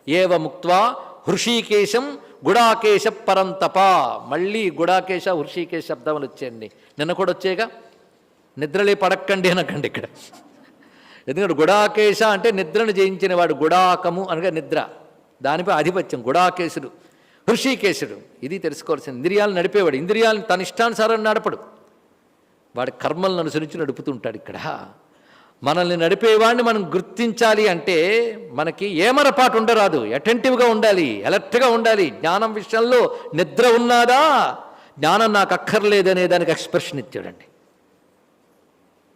ఏవ ముక్త్వా హృషీకేశం గుడాకేశ పరంతప. మళ్ళీ గుడాకేశ హృషీకేశ శబ్దములు వచ్చాయండి. నిన్న కూడా వచ్చాయిగా. నిద్రలే పడక్కండి అనకండి ఇక్కడ. ఎందుకంటే గుడాకేశ అంటే నిద్రను జయించిన వాడు. గుడాకము అనగా నిద్ర, దానిపై ఆధిపత్యం. గుడాకేశుడు, హృషీకేశుడు. ఇది తెలుసుకోవాల్సింది. ఇంద్రియాలను నడిపేవాడు. ఇంద్రియాలను తన ఇష్టానుసారం నడపడు, వాడి కర్మలను అనుసరించి నడుపుతుంటాడు. ఇక్కడ మనల్ని నడిపేవాడిని మనం గుర్తించాలి అంటే మనకి ఏమరపాటు ఉండరాదు. అటెంటివ్గా ఉండాలి, అలర్ట్గా ఉండాలి. జ్ఞానం విషయంలో నిద్ర ఉన్నాదా, జ్ఞానం నాకు అక్కర్లేదనే దానికి ఎక్స్ప్రెషన్ ఇచ్చాడండి.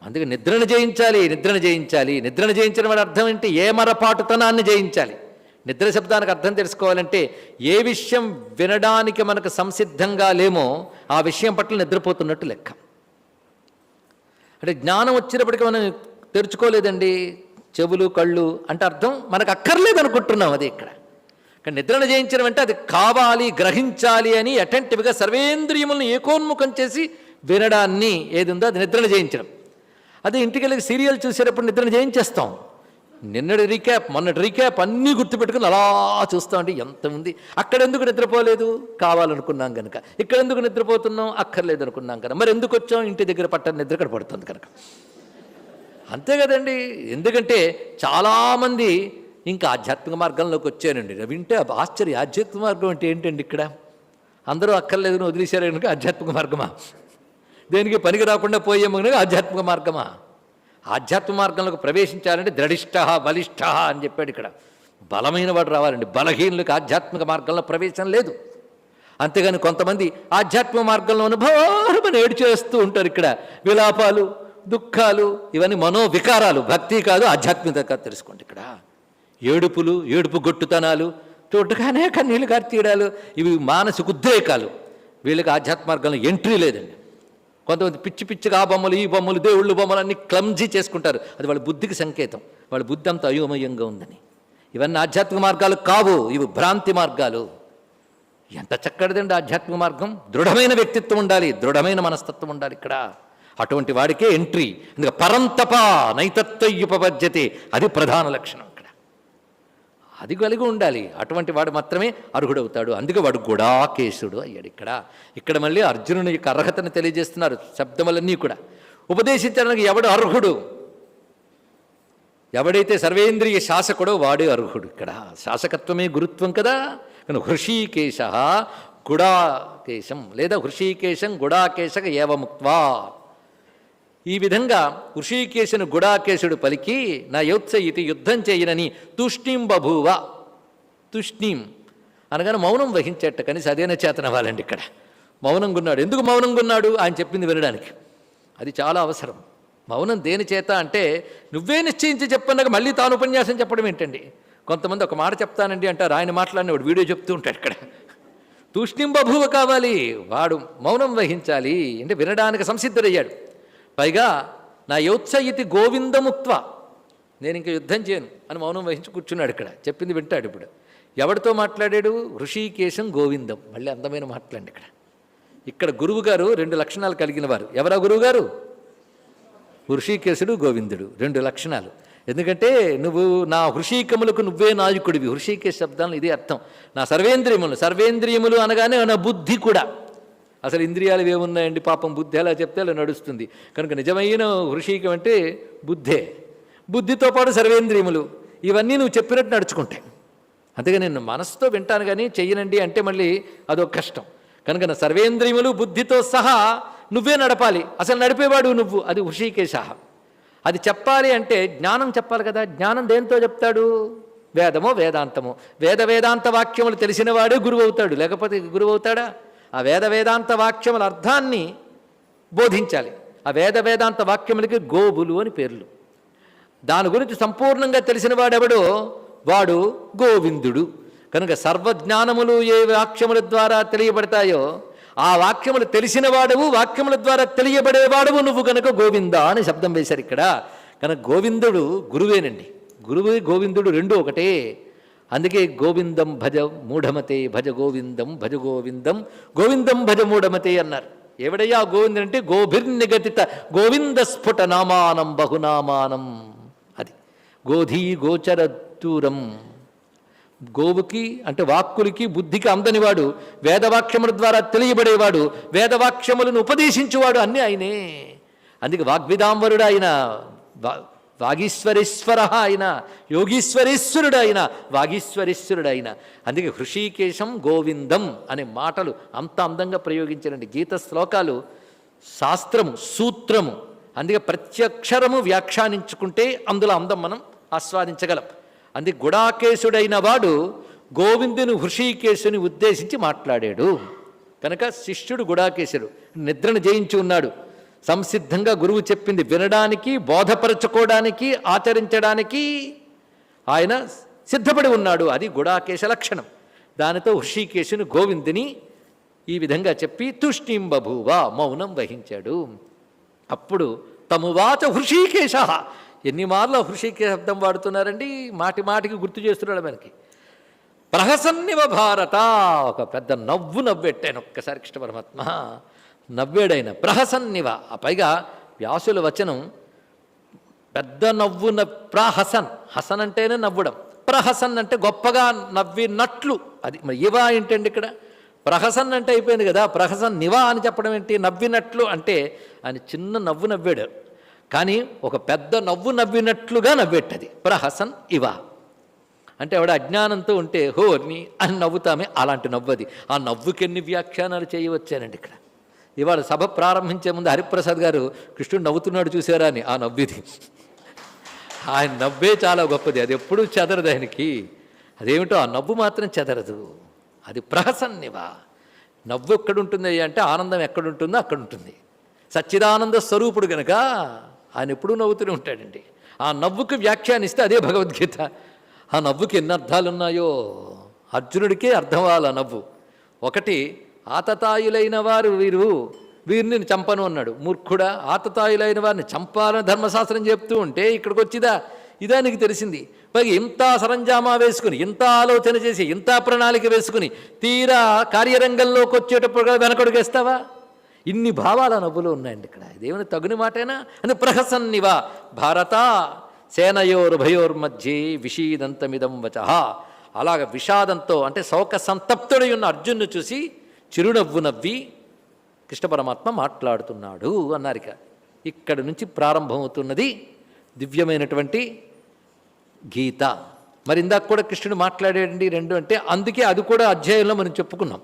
అందుకే నిద్రను జయించాలి, నిద్రను జయించాలి. నిద్రను జయించిన వాడి అర్థం ఏంటి? ఏమరపాటుతనాన్ని జయించాలి. నిద్ర శబ్దానికి అర్థం తెలుసుకోవాలంటే ఏ విషయం వినడానికి మనకు సంసిద్ధంగా లేమో ఆ విషయం పట్ల నిద్రపోతున్నట్టు లెక్క. అంటే జ్ఞానం వచ్చినప్పటికీ మనం తెరుచుకోలేదండి చెవులు కళ్ళు అంటే అర్థం మనకు అక్కర్లేదు అనుకుంటున్నాం. అది ఇక్కడ. కానీ నిద్రను జయించడం అంటే అది కావాలి, గ్రహించాలి అని అటెంటివ్గా సర్వేంద్రియములను ఏకోన్ముఖం చేసి వినడాన్ని ఏది ఉందో అది నిద్రను జయించడం. అదే ఇంటికి వెళ్ళి సీరియల్ చూసేటప్పుడు నిద్రను జయించేస్తాం. నిన్నటి రీక్యాప్, మొన్నటి రీక్యాప్ అన్నీ గుర్తుపెట్టుకుని అలా చూస్తామంటే ఎంత ఉంది. అక్కడ ఎందుకు నిద్రపోలేదు? కావాలనుకున్నాం కనుక. ఇక్కడ ఎందుకు నిద్రపోతున్నాం? అక్కర్లేదు అనుకున్నాం కనుక. మరి ఎందుకు వచ్చాం? ఇంటి దగ్గర పట్టని నిద్ర ఇక్కడ పడుతుంది కనుక. అంతే కదండి. ఎందుకంటే చాలామంది ఇంకా ఆధ్యాత్మిక మార్గంలోకి వచ్చానండి. వింటే ఆశ్చర్య. ఆధ్యాత్మిక మార్గం అంటే ఏంటండి? ఇక్కడ అందరూ అక్కర్లేదని వదిలేశారు కనుక ఆధ్యాత్మిక మార్గమా? దేనికి పనికి రాకుండా పోయేమో కనుక ఆధ్యాత్మిక మార్గమా? ఆధ్యాత్మిక మార్గంలోకి ప్రవేశించాలంటే దృఢిష్ట బలిష్ట అని చెప్పాడు. ఇక్కడ బలమైన వాడు రావాలండి. బలహీనులకు ఆధ్యాత్మిక మార్గంలో ప్రవేశం లేదు. అంతేగాని కొంతమంది ఆధ్యాత్మిక మార్గంలో అనుభవం ఏడు చేస్తూ ఉంటారు. ఇక్కడ విలాపాలు, దుఃఖాలు, ఇవన్నీ మనోవికారాలు. భక్తి కాదు, ఆధ్యాత్మికత కాదు. తెలుసుకోండి. ఇక్కడ ఏడుపులు, ఏడుపు గొట్టుతనాలు, చూడగానే కన్నీళ్ళు కార్తీయడాలు, ఇవి మానసిక ఉద్రేకాలు. వీళ్ళకి ఆధ్యాత్మిక మార్గంలో ఎంట్రీ లేదండి. కొంతమంది పిచ్చి పిచ్చిగా ఆ బొమ్మలు, ఈ బొమ్మలు, దేవుళ్ళు బొమ్మలు అన్నీ క్లమ్జీ చేసుకుంటారు. అది వాళ్ళ బుద్ధికి సంకేతం. వాళ్ళ బుద్ధి అంత అయోమయంగా ఉందని. ఇవన్నీ ఆధ్యాత్మిక మార్గాలు కావు, ఇవి భ్రాంతి మార్గాలు. ఎంత చక్కటిదండి ఆధ్యాత్మిక మార్గం. దృఢమైన వ్యక్తిత్వం ఉండాలి, దృఢమైన మనస్తత్వం ఉండాలి. ఇక్కడ అటువంటి వాడికే ఎంట్రీ. అందుకే పరంతప నైతత్వయుపపద్యతే, అది ప్రధాన లక్షణం. ఇక్కడ అది కలిగి ఉండాలి. అటువంటి వాడు మాత్రమే అర్హుడవుతాడు. అందుకే వాడు గుడాకేశుడు అయ్యాడు. ఇక్కడ మళ్ళీ అర్జునుని యొక్క అర్హతను తెలియజేస్తున్నారు శబ్దములన్నీ కూడా. ఉపదేశించడానికి ఎవడు అర్హుడు? ఎవడైతే సర్వేంద్రియ శాసకుడో వాడే అర్హుడు. ఇక్కడ శాసకత్వమే గురుత్వం కదా. కానీ హృషీకేశ గుడాకేశం లేదా హృషీకేశం గుడాకేశక ఏవముక్త్వా. ఈ విధంగా హృషీకేశుని గుడాకేశుడు పలికి నా యోత్సయితి యుద్ధం చేయనని తూష్ణీం బభూవ. తూష్ణీం అనగానే మౌనం వహించేట. కనీసం అదేనా చేతనవ్వాలండి. ఇక్కడ మౌనంగా ఉన్నాడు. ఎందుకు మౌనంగా ఉన్నాడు? ఆయన చెప్పింది వినడానికి. అది చాలా అవసరం. మౌనం దేని చేత అంటే నువ్వే నిశ్చయించి చెప్పన్నాక మళ్ళీ తాను ఉపన్యాసం చెప్పడం ఏంటండి? కొంతమంది ఒక మాట చెప్తానండి అంటారు, ఆయన మాట్లాడినవాడు వీడియో చెప్తూ ఉంటాడు. ఇక్కడ తూష్ణీం బభూవ కావాలి. వాడు మౌనం వహించాలి అంటే వినడానికి సంసిద్ధుడయ్యాడు. పైగా నా యోత్సయితి గోవిందముక్త్వ, నేను ఇంకా యుద్ధం చేయను అని మౌనం వహించి కూర్చున్నాడు. ఇక్కడ చెప్పింది వింటాడు. ఇప్పుడు ఎవరితో మాట్లాడాడు? హృషీకేశం గోవిందం. మళ్ళీ అందమైన మాట్లాడండి. ఇక్కడ గురువుగారు రెండు లక్షణాలు కలిగిన వారు. ఎవరా గురువుగారు? హృషీకేశుడు, గోవిందుడు. రెండు లక్షణాలు. ఎందుకంటే నువ్వు నా హృషీకములకు నువ్వే నాయకుడివి. హృషీకేశ శబ్దాలు ఇదే అర్థం. నా సర్వేంద్రియములు, సర్వేంద్రియములు అనగానే నా బుద్ధి కూడా. అసలు ఇంద్రియాలు ఏమున్నాయండి పాపం? బుద్ధి ఎలా చెప్తే అలా నడుస్తుంది. కనుక నిజమైన హృషీకం అంటే బుద్ధే. బుద్ధితో పాటు సర్వేంద్రియములు, ఇవన్నీ నువ్వు చెప్పినట్టు నడుచుకుంటాయి. అందుకే నేను మనసుతో వింటాను కానీ చెయ్యనండి అంటే మళ్ళీ అదొక కష్టం. కనుక నా సర్వేంద్రియములు బుద్ధితో సహా నువ్వే నడపాలి. అసలు నడిపేవాడు నువ్వు. అది హృషీకేశ. అది చెప్పాలి అంటే జ్ఞానం చెప్పాలి కదా. జ్ఞానం దేంతో చెప్తాడు? వేదమో వేదాంతమో. వేదాంత వాక్యములు తెలిసినవాడే గురువు అవుతాడు, లేకపోతే గురువు అవుతాడా? ఆ వేదాంత వాక్యముల అర్థాన్ని బోధించాలి. ఆ వేదాంత వాక్యములకి గోవులు అని పేర్లు. దాని గురించి సంపూర్ణంగా తెలిసిన వాడెవడో వాడు గోవిందుడు. కనుక సర్వజ్ఞానములు ఏ వాక్యముల ద్వారా తెలియబడతాయో ఆ వాక్యములు తెలిసిన వాడవు, వాక్యముల ద్వారా తెలియబడేవాడవు నువ్వు. కనుక గోవింద అని శబ్దం వేశారు ఇక్కడ. కనుక గోవిందుడు గురువేనండి. గురువు గోవిందుడు రెండు ఒకటే. అందుకే గోవిందం భజ మూఢమతే, భజ గోవిందం భజ గోవిందం, గోవిందం భజ మూఢమతే అన్నారు. ఎవడయ్యా గోవిందుడు అంటే గోభిర్నిగతిత గోవింద స్ఫుట నామానం బహునామానం. అది గోధీ గోచర దూరం గోవుకి అంటే వాక్కులకి బుద్ధికి అందనివాడు, వేదవాక్యముల ద్వారా తెలియబడేవాడు, వేదవాక్యములను ఉపదేశించువాడు అన్నీ ఆయనే. అందుకే వాగ్విదాంబరుడు ఆయన, వాగీశ్వరేశ్వర ఆయన, యోగీశ్వరేశ్వరుడు ఆయన, వాగీశ్వరేశ్వరుడు ఆయన. అందుకే హృషీకేశం గోవిందం అనే మాటలు అంత అందంగా ప్రయోగించారండి. గీత శ్లోకాలు శాస్త్రము, సూత్రము. అందుకే ప్రత్యక్షరము వ్యాఖ్యానించుకుంటే అందులో అందం మనం ఆస్వాదించగలం. అందుకే గుడాకేశుడైన వాడు గోవిందుని హృషీకేశుని ఉద్దేశించి మాట్లాడాడు కనుక శిష్యుడు గుడాకేశుడు నిద్రను జయించి ఉన్నాడు. సంసిద్ధంగా గురువు చెప్పింది వినడానికి, బోధపరచుకోవడానికి, ఆచరించడానికి ఆయన సిద్ధపడి ఉన్నాడు. అది గుడాకేశ లక్షణం. దానితో హృషీకేశుని గోవిందుని ఈ విధంగా చెప్పి తుష్టిం బభూవ, మౌనం వహించాడు. అప్పుడు తమువాచ హృషీకేశ. ఎన్ని మార్లు హృషీకేశ శబ్దం వాడుతున్నారండి, మాటి మాటికి గుర్తు చేస్తున్నాడు మనకి. ప్రహసన్నివ భారత, ఒక పెద్ద నవ్వు నవ్వెట్టాను ఒక్కసారి కృష్ణ పరమాత్మ నవ్వాడైన. ప్రహసన్నివ, ఆ పైగా వ్యాసుల వచనం పెద్ద నవ్వు ప్రహసన్, హసన్ అంటేనే నవ్వడం, ప్రహసన్ అంటే గొప్పగా నవ్వినట్లు. అది మరి ఇవా ఏంటండి ఇక్కడ? ప్రహసన్ అంటే అయిపోయింది కదా, ప్రహసన్ నివా అని చెప్పడం ఏంటి? నవ్వినట్లు అంటే ఆయన చిన్న నవ్వు నవ్వాడు, కానీ ఒక పెద్ద నవ్వు నవ్వినట్లుగా నవ్వేటది. ప్రహసన్ ఇవా అంటే ఆవిడ అజ్ఞానంతో ఉంటే హోర్ని అని నవ్వుతామే, అలాంటి నవ్వది. ఆ నవ్వుకి ఎన్ని వ్యాఖ్యానాలు చేయవచ్చానండి ఇక్కడ. ఇవాళ సభ ప్రారంభించే ముందు హరిప్రసాద్ గారు కృష్ణుడు నవ్వుతున్నాడు చూసారా అని, ఆ నవ్విది. ఆయన నవ్వే చాలా గొప్పది, అది ఎప్పుడూ చెదరదు ఆయనకి. అదేమిటో ఆ నవ్వు మాత్రం చెదరదు, అది ప్రహసన్నివా. నవ్వు ఎక్కడుంటుంది అంటే ఆనందం ఎక్కడుంటుందో అక్కడ ఉంటుంది. సచ్చిదానంద స్వరూపుడు కనుక ఆయన ఎప్పుడూ నవ్వుతూనే ఉంటాడండి. ఆ నవ్వుకి వ్యాఖ్యానిస్తే అదే భగవద్గీత. ఆ నవ్వుకి ఎన్ని అర్థాలున్నాయో అర్జునుడికే అర్థం అవ్వాలి ఆ నవ్వు. ఒకటి, ఆతతాయులైన వారు వీరిని చంపను అన్నాడు. మూర్ఖుడా, ఆతతాయులైన వారిని చంపాలని ధర్మశాస్త్రం చెప్తూ ఉంటే ఇక్కడికి వచ్చిదా ఇదా నీకు తెలిసింది. పైగా ఇంత సరంజామా వేసుకుని, ఇంత ఆలోచన చేసి, ఇంత ప్రణాళిక వేసుకుని తీరా కార్యరంగంలోకి వచ్చేటప్పుడు వెనకడుగేస్తావా? ఇన్ని భావాల నవ్వులు ఉన్నాయండి ఇక్కడ. ఇదేమైనా తగుని మాటేనా? అని ప్రహసన్నివా భారత సేనయోరుభయోర్మధ్యే విషీదంతమిదం వచః. అలాగ విషాదంతో అంటే శోక సంతప్తుడై ఉన్న అర్జున్ను చూసి చిరునవ్వు నవ్వి కృష్ణ పరమాత్మ మాట్లాడుతున్నాడు అన్నారు. ఇక్కడి నుంచి ప్రారంభమవుతున్నది దివ్యమైనటువంటి గీత. మరి ఇందాక కూడా కృష్ణుడు మాట్లాడేయండి రెండు అంటే, అందుకే అది కూడా అధ్యాయంలో మనం చెప్పుకున్నాం.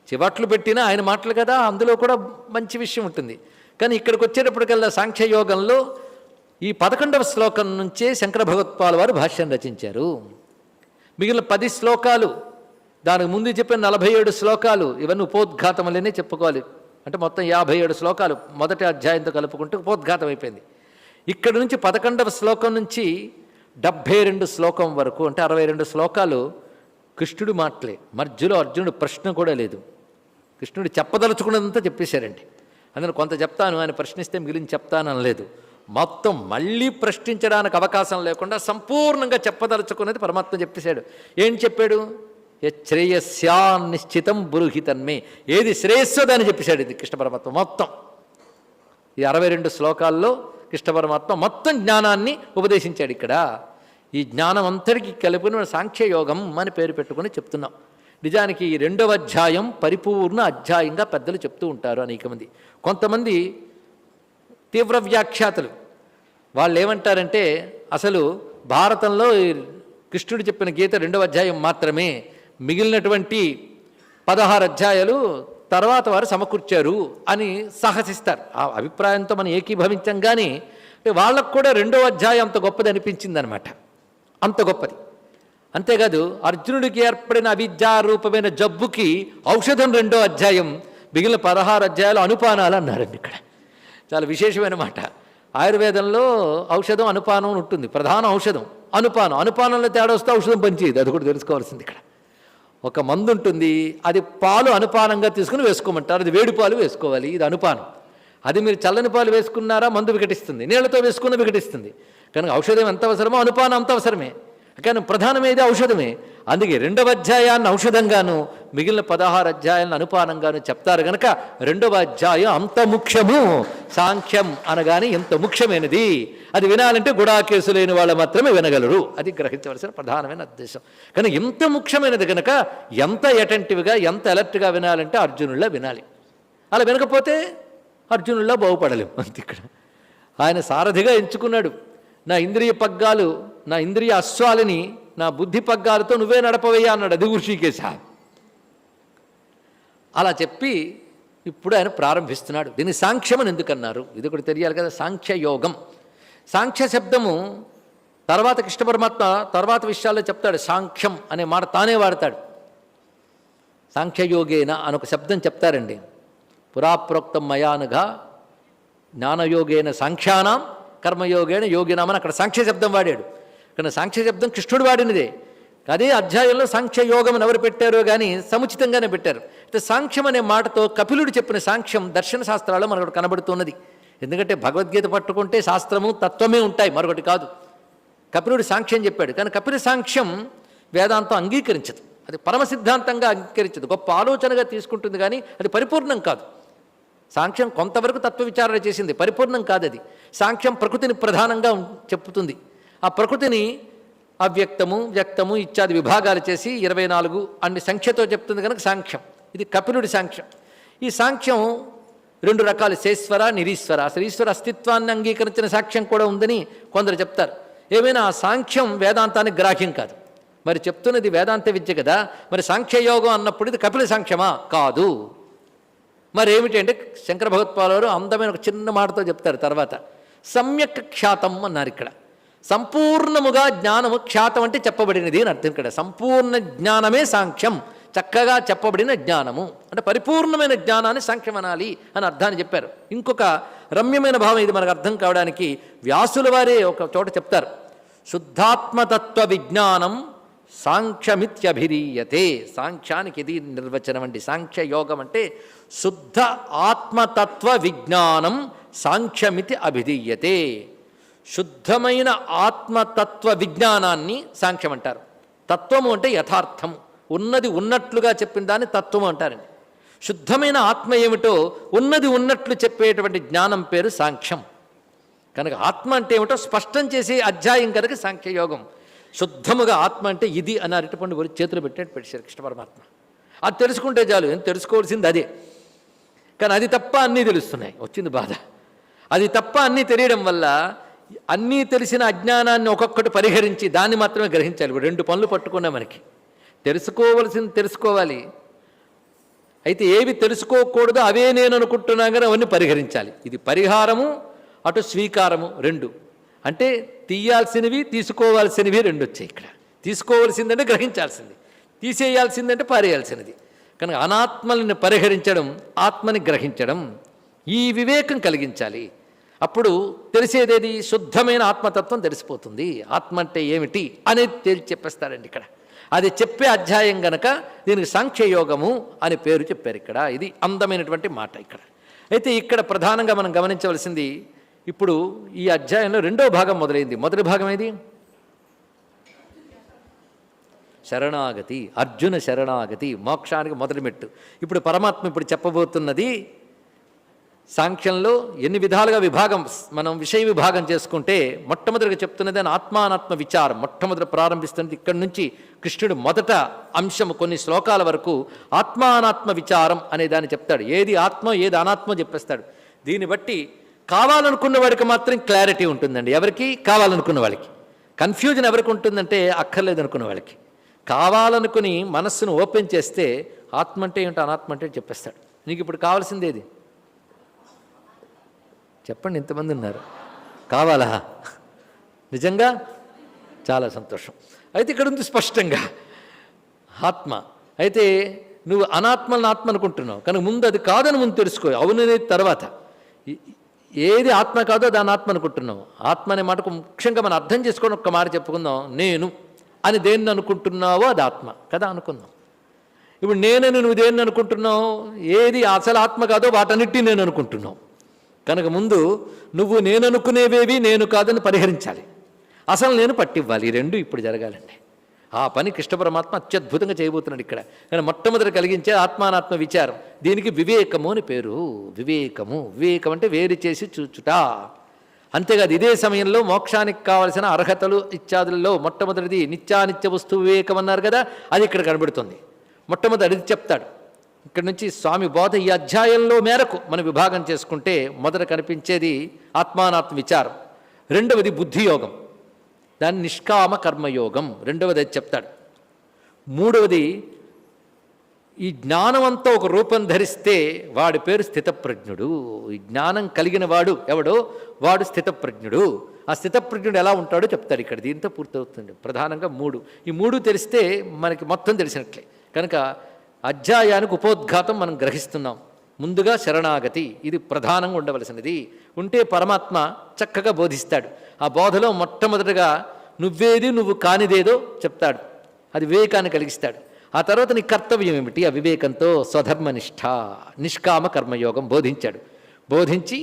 చివట్లు పెట్టినా ఆయన మాటలు కదా, అందులో కూడా మంచి విషయం ఉంటుంది. కానీ ఇక్కడికి వచ్చేటప్పటికల్లా సాంఖ్యయోగంలో ఈ 11వ శ్లోకం నుంచే శంకర భగవత్పాల్ వారు భాష్యం రచించారు. మిగిలిన 10 శ్లోకాలు, దానికి ముందు చెప్పిన 47 శ్లోకాలు ఇవన్నీ ఉపోద్ఘాతములనే చెప్పుకోవాలి. అంటే మొత్తం 57 శ్లోకాలు మొదటి అధ్యాయంతో కలుపుకుంటే ఉపోద్ఘాతం అయిపోయింది. ఇక్కడ నుంచి 11వ శ్లోకం నుంచి 72 శ్లోకం వరకు అంటే 62 శ్లోకాలు కృష్ణుడు మాటలే. మధ్యలో అర్జునుడు ప్రశ్న కూడా లేదు. కృష్ణుడు చెప్పదలుచుకున్నదంతా చెప్పేశారండి. అందులో కొంత చెప్తాను, ఆయన ప్రశ్నిస్తే మిగిలిన చెప్తాను అనలేదు. మొత్తం మళ్ళీ ప్రశ్నించడానికి అవకాశం లేకుండా సంపూర్ణంగా చెప్పదలుచుకున్నది పరమాత్మ చెప్పేశాడు. ఏం చెప్పాడు? శ్రేయస్యాన్ నిశ్చితం బృహితన్మే, ఏది శ్రేయస్సో దాన్ని చెప్పేశాడు. ఇది కృష్ణ పరమాత్మ మొత్తం ఈ 62 శ్లోకాల్లో కృష్ణ పరమాత్మ మొత్తం జ్ఞానాన్ని ఉపదేశించాడు. ఇక్కడ ఈ జ్ఞానం అంతటికి కలిపిన సాంఖ్యయోగం అని పేరు పెట్టుకుని చెప్తున్నాం. నిజానికి ఈ 2వ అధ్యాయం పరిపూర్ణ అధ్యాయంగా పెద్దలు చెప్తూ ఉంటారు అనేక మంది. కొంతమంది తీవ్ర వ్యాఖ్యాతలు వాళ్ళు ఏమంటారంటే, అసలు భారతంలో కృష్ణుడు చెప్పిన గీత 2వ అధ్యాయం మాత్రమే, మిగిలినటువంటి 16 అధ్యాయాలు తర్వాత వారు సమకూర్చారు అని సాహసిస్తారు. ఆ అభిప్రాయంతో మనం ఏకీభవించాం. కానీ వాళ్ళకు కూడా 2వ అధ్యాయం అంత గొప్పది అనిపించింది అనమాట. అంత గొప్పది. అంతేకాదు అర్జునుడికి ఏర్పడిన అవిద్యారూపమైన జబ్బుకి ఔషధం 2వ అధ్యాయం, మిగిలిన 16 అధ్యాయాలు అనుపానాలు అన్నారండి. ఇక్కడ చాలా విశేషమైన మాట. ఆయుర్వేదంలో ఔషధం అనుపానం ఉంటుంది. ప్రధాన ఔషధం అనుపానం. అనుపానంలో తేడా వస్తే ఔషధం పనిచేయదు, అది కూడా తెలుసుకోవాల్సింది. ఇక్కడ ఒక మందు ఉంటుంది, అది పాలు అనుపానంగా తీసుకుని వేసుకోమంటారు. అది వేడి పాలు వేసుకోవాలి, ఇది అనుపానం. అది మీరు చల్లని పాలు వేసుకున్నారా మందు వికటిస్తుంది, నీళ్లతో వేసుకున్న వికటిస్తుంది. కనుక ఔషధం ఎంత అవసరమో అనుపానం అంత అవసరమే. కానీ ప్రధానమేది ఔషధమే. అందుకే 2వ అధ్యాయాన్ని ఔషధంగాను మిగిలిన 16 అధ్యాయాలను అనుపానంగాను చెప్తారు. కనుక 2వ అధ్యాయం అంత ముఖ్యము. సాంఖ్యం అనగానే ఎంత ముఖ్యమైనది. అది వినాలంటే గుడాకేసు లేని వాళ్ళు మాత్రమే వినగలరు. అది గ్రహించవలసిన ప్రధానమైన ఉద్దేశం. కానీ ఎంత ముఖ్యమైనది కనుక ఎంత అటెంటివ్గా ఎంత అలర్ట్గా వినాలంటే అర్జునుల్లా వినాలి. అలా వినకపోతే అర్జునుల్లా బాగుపడలేము. అంతే ఇక్కడ ఆయన సారథిగా ఎంచుకున్నాడు. నా ఇంద్రియ పగ్గాలు, నా ఇంద్రియ అశ్వాలని నా బుద్ధి పగ్గాలతో నువ్వే నడపవయ్యా అన్నాడు. అది ఋషికేశ. అలా చెప్పి ఇప్పుడు ఆయన ప్రారంభిస్తున్నాడు. దీన్ని సాంఖ్యం అని ఎందుకన్నారు ఇది ఒకటి తెలియాలి కదా. సాంఖ్యయోగం, సాంఖ్య శబ్దము తర్వాత కృష్ణ పరమాత్మ తర్వాత విషయాల్లో చెప్తాడు. సాంఖ్యం అనే మాట తానే వాడతాడు. సాంఖ్యయోగేన అని ఒక శబ్దం చెప్తారండి. పురాప్రోక్తం మయానుగా జ్ఞానయోగేన సాంఖ్యానాం కర్మయోగేన యోగినామని అక్కడ సాంఖ్య శబ్దం వాడాడు. కానీ సాంఖ్య శబ్దం కృష్ణుడు వాడినదే. అదే అధ్యాయంలో సాంఖ్యయోగం అని ఎవరు పెట్టారో కానీ సముచితంగానే పెట్టారు. అయితే సాంఖ్యం అనే మాటతో కపిలుడు చెప్పిన సాంఖ్యం దర్శన శాస్త్రాల్లో మనకు కనబడుతున్నది. ఎందుకంటే భగవద్గీత పట్టుకుంటే శాస్త్రము తత్వమే ఉంటాయి, మరొకటి కాదు. కపిలుడు సాంఖ్యం చెప్పాడు, కానీ కపిల సాంఖ్యం వేదాంతం అంగీకరించదు. అది పరమ సిద్ధాంతంగా అంగీకరించదు, గొప్ప ఆలోచనగా తీసుకుంటుంది, కానీ అది పరిపూర్ణం కాదు. సాంఖ్యం కొంతవరకు తత్వ విచారణ చేసింది, పరిపూర్ణం కాదు అది. సాంఖ్యం ప్రకృతిని ప్రధానంగా చెప్పుతుంది. ఆ ప్రకృతిని అవ్యక్తము, వ్యక్తము ఇత్యాది విభాగాలు చేసి 24 అన్ని సంఖ్యతో చెప్తుంది కనుక సాంఖ్యం. ఇది కపిలుడి సాంఖ్యం. ఈ సాంఖ్యం 2 రకాలు, శేశ్వర, నిరీశ్వర. అసలు ఈశ్వర అస్తిత్వాన్ని అంగీకరించిన సాంఖ్యం కూడా ఉందని కొందరు చెప్తారు. ఏమైనా ఆ సాంఖ్యం వేదాంతానికి గ్రాహ్యం కాదు. మరి చెప్తున్నది వేదాంత విద్య కదా, మరి సాంఖ్యయోగం అన్నప్పుడు ఇది కపిల సాంఖ్యమా? కాదు. మరి ఏమిటి అంటే శంకర భగవత్పాదులు అందమైన ఒక చిన్న మాటతో చెప్తారు. తర్వాత సమ్యక్ ఖ్యాతం అన్నారు. ఇక్కడ సంపూర్ణముగా జ్ఞానము, ఖ్యాతం అంటే చెప్పబడినది అని అర్థం. ఇక్కడ సంపూర్ణ జ్ఞానమే సాంఖ్యం, చక్కగా చెప్పబడిన జ్ఞానము అంటే పరిపూర్ణమైన జ్ఞానాన్ని సాంఖ్యం అనాలి అని అర్థాన్ని చెప్పారు. ఇంకొక రమ్యమైన భావం ఇది మనకు అర్థం కావడానికి వ్యాసుల వారే ఒక చోట చెప్తారు. శుద్ధాత్మతత్వ విజ్ఞానం సాంఖ్యమిత్యభిరీయతే. సాంఖ్యానికి ఇది నిర్వచనం అండి. సాంఖ్యయోగం అంటే శుద్ధ ఆత్మతత్వ విజ్ఞానం సాంఖ్యమితి అభిధీయతే. శుద్ధమైన ఆత్మతత్వ విజ్ఞానాన్ని సాంఖ్యం అంటారు. తత్వము అంటే యథార్థము, ఉన్నది ఉన్నట్లుగా చెప్పిన దాన్ని తత్వము అంటారండి. శుద్ధమైన ఆత్మ ఏమిటో ఉన్నది ఉన్నట్లు చెప్పేటువంటి జ్ఞానం పేరు సాంఖ్యం. కనుక ఆత్మ అంటే ఏమిటో స్పష్టం చేసే అధ్యాయం కనుక సాంఖ్యయోగం. శుద్ధముగా ఆత్మ అంటే ఇది అని అరటిపండు వరి చేతులు పెట్టినట్టు పెట్టారు కృష్ణ పరమాత్మ. అది తెలుసుకుంటే చాలు, ఏం తెలుసుకోవాల్సింది అదే. కానీ అది తప్ప అన్నీ తెలుస్తున్నాయి, వచ్చింది బాధ. అది తప్ప అన్నీ తెలియడం వల్ల అన్నీ తెలిసిన అజ్ఞానాన్ని ఒక్కొక్కటి పరిహరించి దాన్ని మాత్రమే గ్రహించాలి. 2 పనులు పట్టుకున్నా మనకి. తెలుసుకోవలసింది తెలుసుకోవాలి, అయితే ఏవి తెలుసుకోకూడదో అవే నేను అనుకుంటున్నా కానీ అవన్నీ పరిహరించాలి. ఇది పరిహారము, అటు స్వీకారము 2. అంటే తీయాల్సినవి తీసుకోవాల్సినవి 2 వచ్చాయి ఇక్కడ. తీసుకోవాల్సిందంటే గ్రహించాల్సింది, తీసేయాల్సిందంటే పారేయాల్సినది. కనుక అనాత్మల్ని పరిహరించడం, ఆత్మని గ్రహించడం, ఈ వివేకం కలిగించాలి. అప్పుడు తెలిసేదేది శుద్ధమైన ఆత్మతత్వం తెలిసిపోతుంది. ఆత్మ అంటే ఏమిటి అనేది తేల్చి చెప్పేస్తారండి ఇక్కడ. అది చెప్పే అధ్యాయం గనక దీనికి సాంఖ్యయోగము అని పేరు చెప్పారు ఇక్కడ. ఇది అందమైనటువంటి మాట ఇక్కడ. అయితే ఇక్కడ ప్రధానంగా మనం గమనించవలసింది, ఇప్పుడు ఈ అధ్యాయంలో 2వ భాగం మొదలైంది. మొదటి భాగం ఏది? శరణాగతి, అర్జున శరణాగతి, మోక్షానికి మొదటి మెట్టు. ఇప్పుడు పరమాత్మ ఇప్పుడు చెప్పబోతున్నది సాంఖ్యంలో ఎన్ని విధాలుగా విభాగం, మనం విషయ విభాగం చేసుకుంటే మొట్టమొదటిగా చెప్తున్నది అని ఆత్మానాత్మ విచారం. మొట్టమొదటి ప్రారంభిస్తున్నది ఇక్కడి నుంచి కృష్ణుడు మొదట అంశం కొన్ని శ్లోకాల వరకు ఆత్మానాత్మ విచారం అనే దాన్ని చెప్తాడు. ఏది ఆత్మ ఏది అనాత్మ చెప్పేస్తాడు. దీన్ని బట్టి కావాలనుకున్న వాడికి మాత్రం క్లారిటీ ఉంటుందండి. ఎవరికి? కావాలనుకున్న వాళ్ళకి. కన్ఫ్యూజన్ ఎవరికి ఉంటుందంటే అక్కర్లేదు అనుకున్న వాళ్ళకి. కావాలనుకుని మనస్సును ఓపెన్ చేస్తే ఆత్మ అంటే ఏంటో అనాత్మ అంటే చెప్పేస్తాడు. నీకు ఇప్పుడు కావాల్సింది ఏది చెప్పండి? ఇంతమంది ఉన్నారు. కావాలా? నిజంగా చాలా సంతోషం. అయితే ఇక్కడ ఉంది స్పష్టంగా ఆత్మ. అయితే నువ్వు అనాత్మలను ఆత్మ అనుకుంటున్నావు కనుక ముందు అది కాదని ముందు తెలుసుకో. అవుననేది తర్వాత. ఏది ఆత్మ కాదో దాని ఆత్మ అనుకుంటున్నావు. ఆత్మ అనే మాటకు ముఖ్యంగా మనం అర్థం చేసుకోవడం ఒక్క మాట చెప్పుకుందాం. నేను అని దేన్ని అనుకుంటున్నావో అది ఆత్మ కదా అనుకుందాం. ఇప్పుడు నేనని నువ్వు దేన్ని అనుకుంటున్నావు? ఏది అసలు ఆత్మ కాదో వాటన్నిటినీ నేను అనుకుంటున్నావు. కనుక ముందు నువ్వు నేను అనుకునేవేవి నేను కాదని పరిహరించాలి. అసలు నేను పట్టివ్వాలి. ఈ 2 ఇప్పుడు జరగాలండి. ఆ పని కృష్ణ పరమాత్మ అత్యద్భుతంగా చేయబోతున్నాడు ఇక్కడ. కానీ మొట్టమొదటి కలిగించే ఆత్మానాత్మ విచారం. దీనికి వివేకము అని పేరు. వివేకము, వివేకం అంటే వేరు చేసి చూచుట. అంతేకాదు ఇదే సమయంలో మోక్షానికి కావలసిన అర్హతలు ఇత్యాదులలో మొట్టమొదటిది నిత్యానిత్య వస్తు వివేకం అన్నారు కదా, అది ఇక్కడ కనబడుతుంది. మొట్టమొదటి అది చెప్తాడు. ఇక్కడ నుంచి స్వామి బోధ ఈ అధ్యాయంలో మేరకు మనం విభాగం చేసుకుంటే మొదట కనిపించేది ఆత్మానాత్మ విచారం, రెండవది బుద్ధియోగం, దాన్ని నిష్కామ కర్మయోగం, రెండవది అది చెప్తాడు. మూడవది ఈ జ్ఞానం అంతా ఒక రూపం ధరిస్తే వాడి పేరు స్థితప్రజ్ఞుడు. ఈ జ్ఞానం కలిగిన వాడు ఎవడో వాడు స్థితప్రజ్ఞుడు. ఆ స్థితప్రజ్ఞుడు ఎలా ఉంటాడో చెప్తాడు ఇక్కడ. దీంతో పూర్తవుతుంది. ప్రధానంగా ఈ మూడు తెలిస్తే మనకి మొత్తం తెలిసినట్లే. కనుక అధ్యాయానికి ఉపోద్ఘాతం మనం గ్రహిస్తున్నాం. ముందుగా శరణాగతి, ఇది ప్రధానంగా ఉండవలసినది. ఉంటే పరమాత్మ చక్కగా బోధిస్తాడు. ఆ బోధలో మొట్టమొదటిగా నువ్వేది నువ్వు కానిదేదో చెప్తాడు. అది వివేకాన్ని కలిగిస్తాడు. ఆ తర్వాత నీ కర్తవ్యం ఏమిటి, ఆ వివేకంతో స్వధర్మనిష్ట నిష్కామ కర్మయోగం బోధించాడు. బోధించి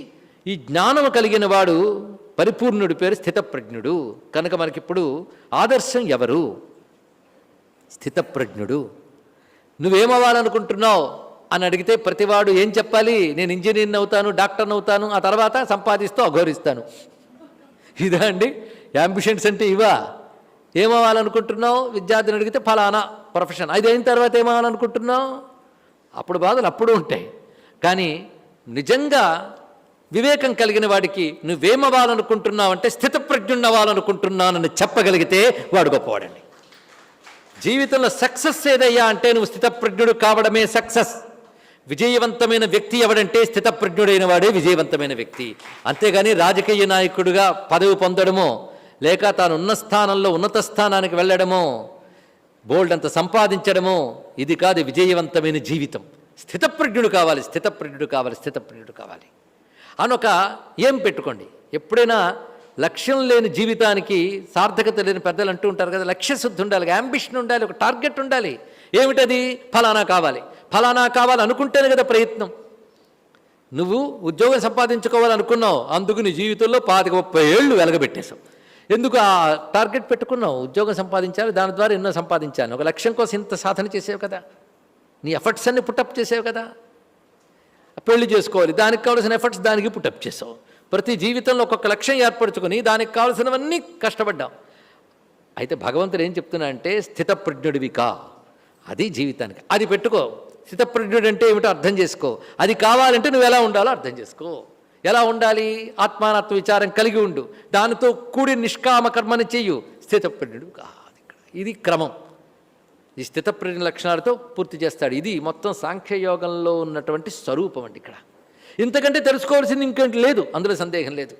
ఈ జ్ఞానము కలిగిన వాడు పరిపూర్ణుడి పేరు స్థితప్రజ్ఞుడు. కనుక మనకిప్పుడు ఆదర్శం ఎవరు? స్థితప్రజ్ఞుడు. నువ్వేమవ్వాలనుకుంటున్నావు అని అడిగితే ప్రతివాడు ఏం చెప్పాలి? నేను ఇంజనీర్ని అవుతాను, డాక్టర్ని అవుతాను, ఆ తర్వాత సంపాదిస్తూ అఘోరిస్తాను. ఇదా అండి యాంబిషన్స్ అంటే? ఇవా? ఏమవ్వాలనుకుంటున్నావు? విద్యార్థిని అడిగితే ఫలానా ప్రొఫెషన్. అది అయిన తర్వాత ఏమవ్వాలనుకుంటున్నావు? అప్పుడు బాధలు అప్పుడు ఉంటాయి. కానీ నిజంగా వివేకం కలిగిన వాడికి నువ్వేమవ్వాలనుకుంటున్నావు అంటే స్థితప్రజ్ఞుణ్ణి అవ్వాలనుకుంటున్నానని చెప్పగలిగితే వాడు గొప్పవాడండి. జీవితంలో సక్సెస్ ఏదయ్యా అంటే నువ్వు స్థితప్రజ్ఞుడు కావడమే సక్సెస్. విజయవంతమైన వ్యక్తి ఎవడంటే స్థితప్రజ్ఞుడైన వాడే విజయవంతమైన వ్యక్తి. అంతేగాని రాజకీయ నాయకుడిగా పదవి పొందడమో, లేక తాను ఉన్న స్థానంలో ఉన్నత స్థానానికి వెళ్ళడమో, బోల్డ్ అంత సంపాదించడమో ఇది కాదు విజయవంతమైన జీవితం. స్థితప్రజ్ఞుడు కావాలి, స్థితప్రజ్ఞుడు కావాలి, స్థితప్రజ్ఞుడు కావాలి అనొక ఏం పెట్టుకోండి. ఎప్పుడైనా లక్ష్యం లేని జీవితానికి సార్థకత లేని పెద్దలు అంటూ ఉంటారు కదా, లక్ష్యశుద్ధి ఉండాలి, యాంబిషన్ ఉండాలి, ఒక టార్గెట్ ఉండాలి. ఏమిటది? ఫలానా కావాలి. ఫలానా కావాలి అనుకుంటేనే కదా ప్రయత్నం. నువ్వు ఉద్యోగం సంపాదించుకోవాలనుకున్నావు, అందుకు నీ జీవితంలో 25-30 ఏళ్ళు వెలగబెట్టేశావు. ఎందుకు? ఆ టార్గెట్ పెట్టుకున్నావు, ఉద్యోగం సంపాదించాలి, దాని ద్వారా ఎన్నో సంపాదించాను, ఒక లక్ష్యం కోసం ఇంత సాధన చేసావు కదా, నీ ఎఫర్ట్స్ అన్ని పుట్టప్ చేసావు కదా. పెళ్లి చేసుకోవాలి, దానికి కావాల్సిన ఎఫర్ట్స్ దానికి పుట్టప్ చేసావు. ప్రతి జీవితంలో ఒక్కొక్క లక్ష్యం ఏర్పరచుకొని దానికి కావాల్సినవన్నీ కష్టపడ్డాం. అయితే భగవంతుడు ఏం చెప్తున్నా అంటే స్థితప్రజ్ఞుడివి కా, అది జీవితానికి అది పెట్టుకో. స్థితప్రజ్ఞుడు అంటే ఏమిటో అర్థం చేసుకో. అది కావాలంటే నువ్వు ఎలా ఉండాలో అర్థం చేసుకో. ఎలా ఉండాలి? ఆత్మానాత్మ విచారం కలిగి ఉండు, దానితో కూడి నిష్కామ కర్మని చెయ్యు, స్థితప్రజ్ఞుడు కాదు. ఇక్కడ ఇది క్రమం. ఈ స్థితప్రజ్ఞ లక్షణాలతో పూర్తి చేస్తాడు. ఇది మొత్తం సాంఖ్యయోగంలో ఉన్నటువంటి స్వరూపం అండి. ఇక్కడ ఇంతకంటే తెలుసుకోవాల్సింది ఇంకేంటి లేదు, అందులో సందేహం లేదు.